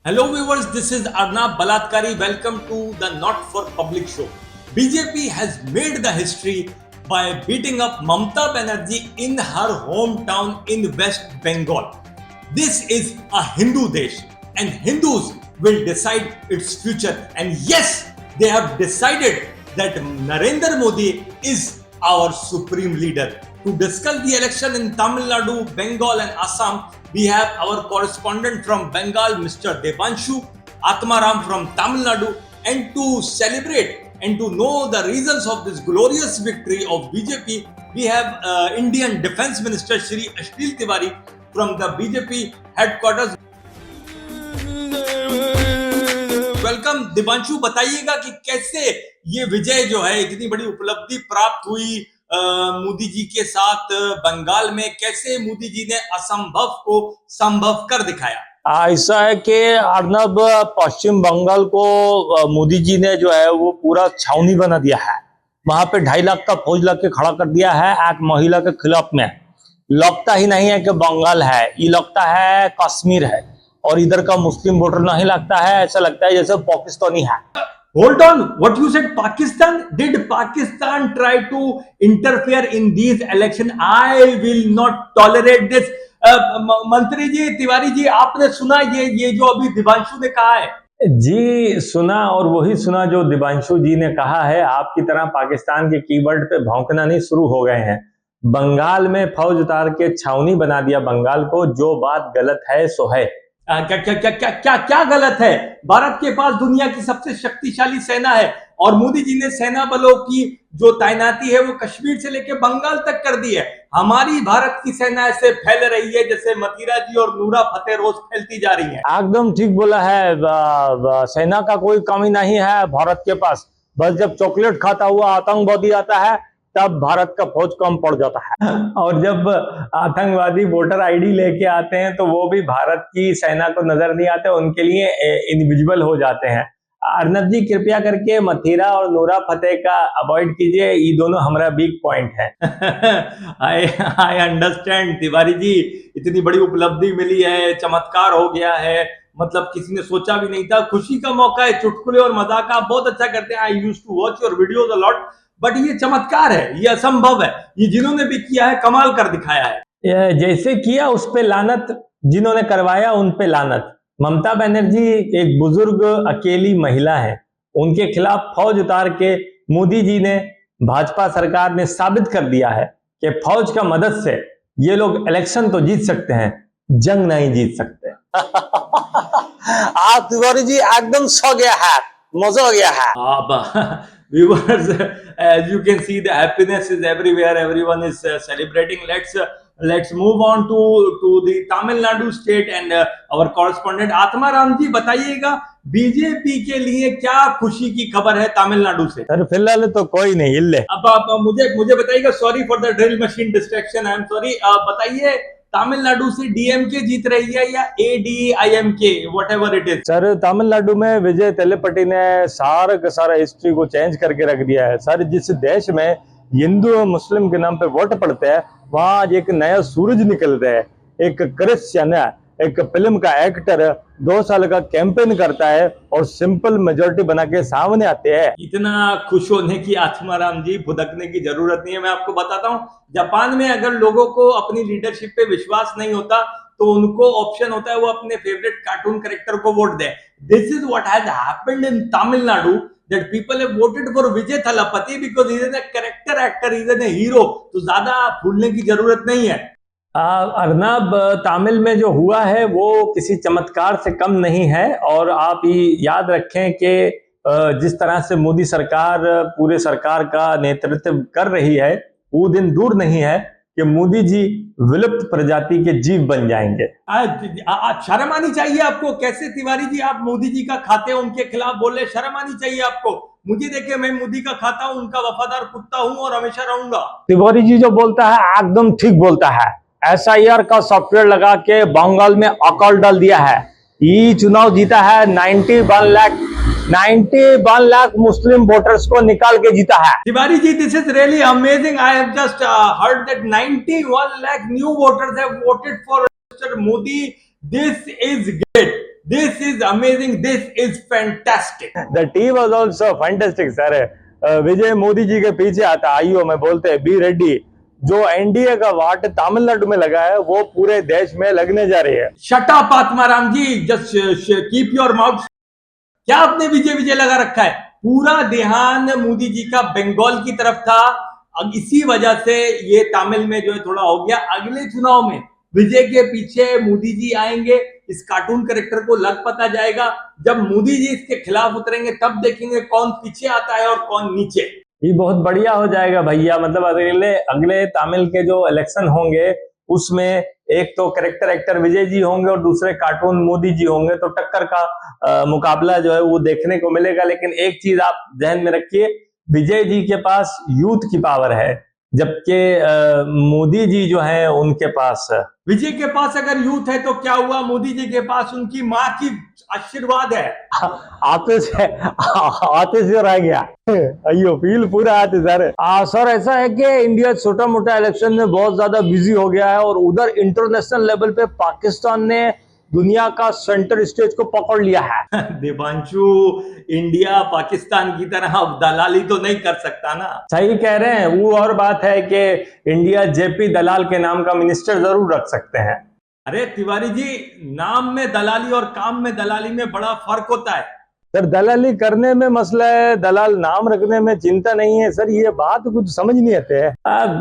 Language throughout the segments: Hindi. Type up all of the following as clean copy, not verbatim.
Hello viewers, this is Arnab Balatkari. Welcome to the Not for Public show. BJP has made the history by beating up Mamata Banerjee in her hometown in West Bengal. This is a Hindu desh and Hindus will decide its future. And yes, they have decided that Narendra Modi is our supreme leader. To discuss the election in Tamil Nadu, Bengal and Assam, we have our correspondent from Bengal, Mr. Devanshu Atmaram from Tamil Nadu, and to celebrate and to know the reasons of this glorious victory of BJP, we have Indian Defence Minister Shri Ashtil Tiwari from the BJP headquarters. Welcome Divanshu, बताइएगा कि कैसे ये विजय जो है, इतनी बड़ी उपलब्धि प्राप्त हुई मोदी जी के साथ बंगाल में, कैसे मोदी जी ने असंभव को संभव कर दिखाया। ऐसा है कि अर्नब, पश्चिम बंगाल को मोदी जी ने जो है वो पूरा छावनी बना दिया है। वहां पे 2.5 लाख का फौज ला के खड़ा कर दिया है एक महिला के खिलाफ में। लगता ही नहीं है कि बंगाल है, ये लगता है कश्मीर है, और इधर का मुस्लिम वोटर नहीं लगता है, ऐसा लगता है जैसे पाकिस्तानी है। Hold on, what you said, Pakistan? Did Pakistan try to interfere in these elections? I will not tolerate this. मंत्री जी, तिवारी जी, आपने सुना ये जो अभी दिवांशु ने कहा है? जी सुना, और वही सुना जो दिवांशु जी ने कहा है। आपकी तरह पाकिस्तान के कीवर्ड पे भौंकना नहीं शुरू हो गए हैं। बंगाल में फौज उतार के छावनी बना दिया बंगाल को। जो बात गलत है सो है। क्या गलत है? भारत के पास दुनिया की सबसे शक्तिशाली सेना है और मोदी जी ने सेना बलों की जो तैनाती है वो कश्मीर से लेकर बंगाल तक कर दी है। हमारी भारत की सेना ऐसे फैल रही है जैसे मतीरा जी और नूरा फतेह रोज फैलती जा रही है। एकदम ठीक बोला है। सेना का कोई कमी नहीं है भारत के पास। बस जब चॉकलेट खाता हुआ आतंकवादी आता है तब भारत का फौज कम पड़ जाता है, और जब आतंकवादी वोटर आईडी लेके आते हैं तो वो भी भारत की सेना को नजर नहीं आते, उनके लिए इनविजिबल हो जाते हैं। अर्नब जी, कृपया करके मथुरा और नूरा फतेह का अवॉइड कीजिए, ये दोनों हमारा वीक पॉइंट है। आई अंडरस्टैंड तिवारी जी, इतनी बड़ी उपलब्धि मिली है, चमत्कार हो गया है, मतलब किसी ने सोचा भी नहीं था। खुशी का मौका है, चुटकुले और मजाक आप बहुत अच्छा करते हैं। I used to watch your videos a lot, but ये चमत्कार है, ये असंभव है। ये जिन्होंने भी किया है कमाल कर दिखाया है। जैसे किया उस पे लानत, जिन्होंने करवाया उन पे लानत। ममता बनर्जी एक बुजुर्ग अकेली महिला है, उनके खिलाफ फौज उतार के मोदी जी ने, भाजपा सरकार ने साबित कर दिया है कि फौज का मदद से ये लोग इलेक्शन तो जीत सकते हैं, जंग नहीं जीत सकते। आप तिवारी जी एकदम सो गया है, मजा हो गया है। Viewers, as you can see, the happiness is everywhere. Everyone is celebrating. Let's move on to the Tamil Nadu state and our correspondent Atmaram जी, बताइएगा बीजेपी के लिए क्या खुशी की खबर है तमिलनाडु से? सर फिलहाल तो कोई नहीं इल्ले। अब आप मुझे बताइएगा। Sorry for the drill machine distraction, I am sorry. बताइए, तमिलनाडु से डीएमके जीत रही है या AIADMK, whatever it is? Sir Tamil Nadu में विजय तेलेपति ने सारा का सारा हिस्ट्री को चेंज करके रख दिया है। सर जिस देश में हिंदू और मुस्लिम के नाम पे वोट पड़ते हैं, वहां आज एक नया सूरज निकल रहा है। एक क्रिश्चियन है, एक फिल्म का एक्टर 2 साल का कैंपेन करता है और सिंपल मेजोरिटी बना के सामने आते हैं। इतना खुश होने की, आत्माराम जी, भुदकने की जरूरत नहीं है। मैं आपको बताता हूँ, जापान में अगर लोगों को अपनी लीडरशिप पे विश्वास नहीं होता तो उनको ऑप्शन होता है वो अपने फेवरेट कार्टून कैरेक्टर को vote they. This is what has happened in Tamil Nadu, that people have voted for Vijay Thalapathy because he is a character actor, he is a hero। तो ज्यादा भूलने की जरूरत नहीं है। अर्नब, तमिल में जो हुआ है वो किसी चमत्कार से कम नहीं है, और आप ये याद रखें कि जिस तरह से मोदी सरकार पूरे सरकार का नेतृत्व कर रही है, वो दिन दूर नहीं है कि मोदी जी विलुप्त प्रजाति के जीव बन जाएंगे। शर्म आनी चाहिए आपको। कैसे तिवारी जी आप मोदी जी का खाते हैं, उनके खिलाफ बोल रहे? शर्म आनी चाहिए आपको। मुझे देखिए, मैं मोदी का खाता हूं, उनका वफादार कुत्ता हूं और हमेशा रहूंगा। तिवारी जी जो बोलता है एकदम ठीक बोलता है। एसआईआर का सॉफ्टवेयर लगा के बंगाल में अकाल डाल दिया है। ये चुनाव जीता है 91 लाख मुस्लिम वोटर्स को निकाल के जीता है। Tiwari ji, this is really amazing. I have just heard that 91 lakh new voters have voted for mister Modi. This is great. This is amazing. This is fantastic. The tea was also fantastic, sir. विजय मोदी जी के पीछे आता आइयो में बोलते हैं बी रेड्डी। जो एनडीए का वाट तमिलनाडु में लगा है वो पूरे देश में लगने जा रही है। Shut up, Atmaram ji, just keep your mouth। क्या आपने विजय विजय लगा रखा है? पूरा ध्यान मोदी जी का बंगाल की तरफ था। अब इसी वजह से ये तमिल में जो है थोड़ा हो गया। अगले चुनाव में विजय के पीछे मोदी जी आएंगे, इस कार्टून कैरेक्टर को लग पता जाएगा। जब मोदी जी इसके खिलाफ उतरेंगे तब देखेंगे कौन पीछे आता है और कौन नीचे। ये बहुत बढ़िया हो जाएगा भैया। मतलब अगले तमिल के जो इलेक्शन होंगे उसमें एक तो कैरेक्टर एक्टर विजय जी होंगे और दूसरे कार्टून मोदी जी होंगे, तो टक्कर का मुकाबला जो है वो देखने को मिलेगा। लेकिन एक चीज आप ध्यान में रखिए, विजय जी के पास यूथ की पावर है, जबकि मोदी जी जो है उनके पास विजय के पास अगर यूथ है तो क्या हुआ, मोदी जी के पास उनकी माँ की आशीर्वाद है। आते से रह गया अयो फील पूरा आते सर। सर ऐसा है कि इंडिया छोटा मोटा इलेक्शन में बहुत ज्यादा बिजी हो गया है और उधर इंटरनेशनल लेवल पे पाकिस्तान ने दुनिया का सेंटर स्टेज को पकड़ लिया है। देवांशु, इंडिया पाकिस्तान की तरह अब दलाली तो नहीं कर सकता ना। सही कह रहे हैं। वो और बात है कि इंडिया जेपी दलाल के नाम का मिनिस्टर जरूर रख सकते हैं। अरे तिवारी जी, नाम में दलाली और काम में दलाली में बड़ा फर्क होता है। सर दलाली करने में मसला है, दलाल नाम रखने में चिंता नहीं है। सर ये बात कुछ समझ नहीं आते है।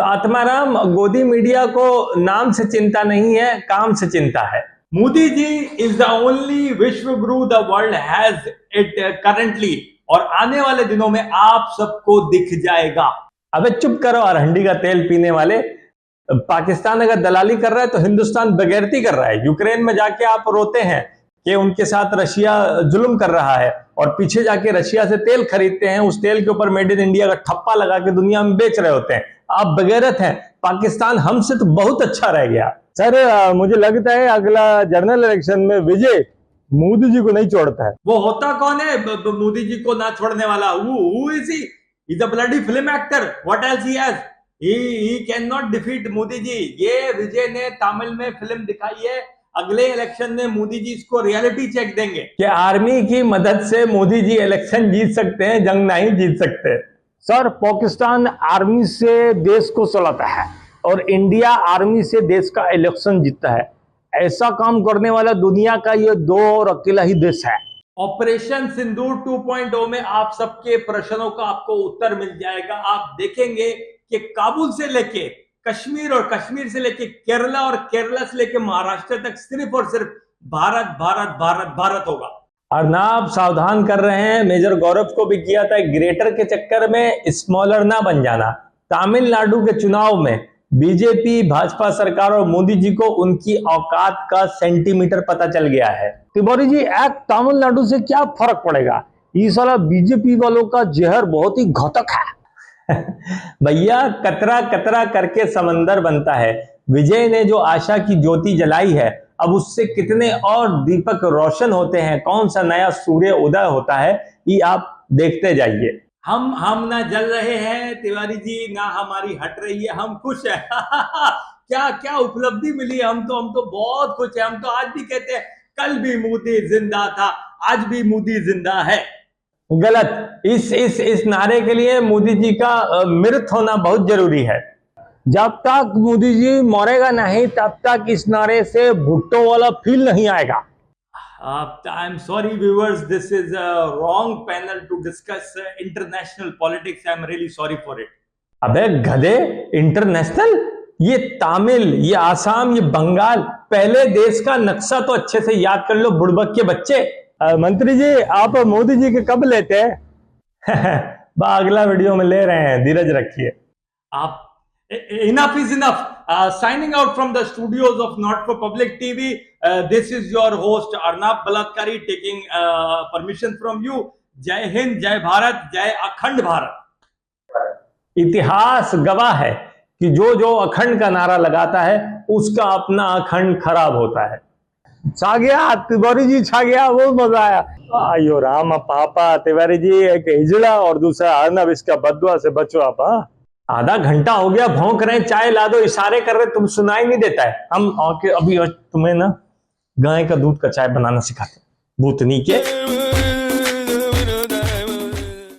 आत्माराम, गोदी मीडिया को नाम से चिंता नहीं है, काम से चिंता है। Modi ji is the only विश्व गुरु the world has it currently, और आने वाले दिनों में आप सबको दिख जाएगा। अबे चुप करो और हंडी का तेल पीने वाले। पाकिस्तान अगर दलाली कर रहा है तो हिंदुस्तान बगैरती कर रहा है। यूक्रेन में जाके आप रोते हैं कि उनके साथ रशिया जुल्म कर रहा है और पीछे जाके रशिया से तेल खरीदते हैं, उस तेल के ऊपर मेड इन इंडिया का ठप्पा लगा के दुनिया में बेच रहे होते हैं। आप बगैरत हैं। पाकिस्तान हमसे तो बहुत अच्छा रह गया। सर मुझे लगता है अगला जनरल इलेक्शन में विजय मोदी जी को नहीं छोड़ता है। वो होता कौन है मोदी जी को ना छोड़ने वाला? Who is he? He's a bloody film actor. What else he has? He cannot defeat Modi ji. ये विजय ने तमिल में फिल्म दिखाई है। अगले इलेक्शन में मोदी जी इसको रियलिटी चेक देंगे कि आर्मी की मदद से मोदी जी इलेक्शन जीत सकते हैं, जंग नहीं जीत सकते। सर पाकिस्तान आर्मी से देश को चलाता है और इंडिया आर्मी से देश का इलेक्शन जीतता है। ऐसा काम करने वाला दुनिया का ये दो और अकेला ही देश है। ऑपरेशन सिंदूर 2.0 में आप सबके प्रश्नों का आपको उत्तर मिल जाएगा। आप देखेंगे कि काबुल से लेके कश्मीर और कश्मीर से लेके केरला और केरला से लेके महाराष्ट्र तक सिर्फ और सिर्फ भारत भारत भारत भारत होगा। अर्नाब सावधान कर रहे हैं, मेजर गौरव को भी किया था, ग्रेटर के चक्कर में स्मॉलर ना बन जाना। तमिलनाडु के चुनाव में बीजेपी भाजपा सरकार और मोदी जी को उनकी औकात का सेंटीमीटर पता चल गया है। तिवारी जी, एक तमिलनाडु से क्या फर्क पड़ेगा? ये साला बीजेपी वालों का जहर बहुत ही घातक है। भैया कतरा कतरा करके समंदर बनता है। विजय ने जो आशा की ज्योति जलाई है, अब उससे कितने और दीपक रोशन होते हैं, कौन सा नया सूर्य उदय होता है, ये आप देखते जाइए। हम ना जल रहे हैं तिवारी जी, ना हमारी हट रही है, हम खुश हैं। क्या क्या उपलब्धि मिली है, हम तो बहुत खुश हैं। हम तो आज भी कहते हैं कल भी मोदी जिंदा था, आज भी मोदी जिंदा है। गलत। इस नारे के लिए मोदी जी का मृत होना बहुत जरूरी है। जब तक मोदी जी मरेगा नहीं तब तक इस नारे से भुट्टो वाला फील नहीं आएगा। I'm sorry viewers, this is a wrong panel to discuss international politics. I'm really sorry for it. अबे गधे, इंटरनेशनल? ये तमिल, ये आसाम, ये बंगाल, पहले देश का नक्शा तो अच्छे से याद कर लो बुड़बक के बच्चे। मंत्री जी, आप मोदी जी के कब लेते हैं? अगला वीडियो में ले रहे हैं, धीरज रखिए। आप enough is enough. Signing out from the studios of Not for Public TV. This is your host Arnab Balatkari taking permission from you. जय हिंद, जय भारत, जय अखंड भारत। इतिहास गवाह है कि जो अखंड का नारा लगाता है उसका अपना अखंड खराब होता है। छा गया तिवारी जी, छा गया, बहुत मजा आया। आयो राम पापा, तिवारी जी एक हिजड़ा और दूसरा अर्नब, इसका बदुआ से बचो आप। आधा घंटा हो गया भौंक रहे, चाय ला दो, इशारे कर रहे, तुम सुनाई नहीं देता है। हम अभी तुम्हें ना गाय का दूध का चाय बनाना सिखाते हैं। भूतनी के